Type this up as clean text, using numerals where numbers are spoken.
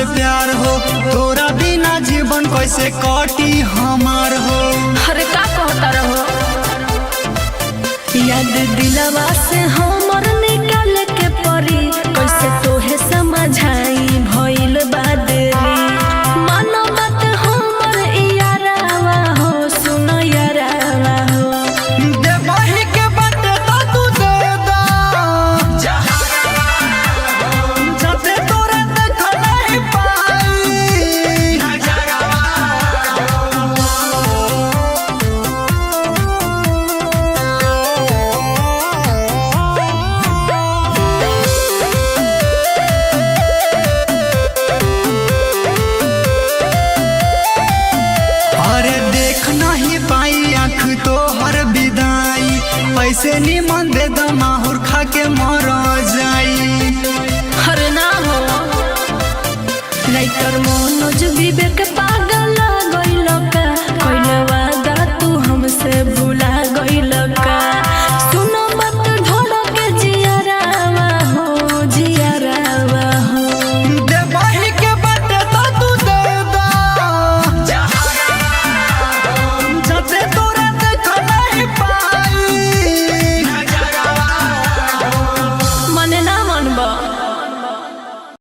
से प्यार हो, तोरा बिना जीवन कैसे कटी हमार हो। अरे का कहता रहो, याद दिलवा से हमर निकाल के परी, कैसे तोहे समझाई भइल बादरी। मानो बात हमर यारावा हो, सुन यारावा हो, देवही के बाटे तो तू दे दा, जाते तोरा देख नहीं पाई। अरे देख नहीं पाई आँख तो हर विदाई, पैसे निमन दे द माहुर खा के मर जाई। हर ना हो राइटर मनोज विवेक पागल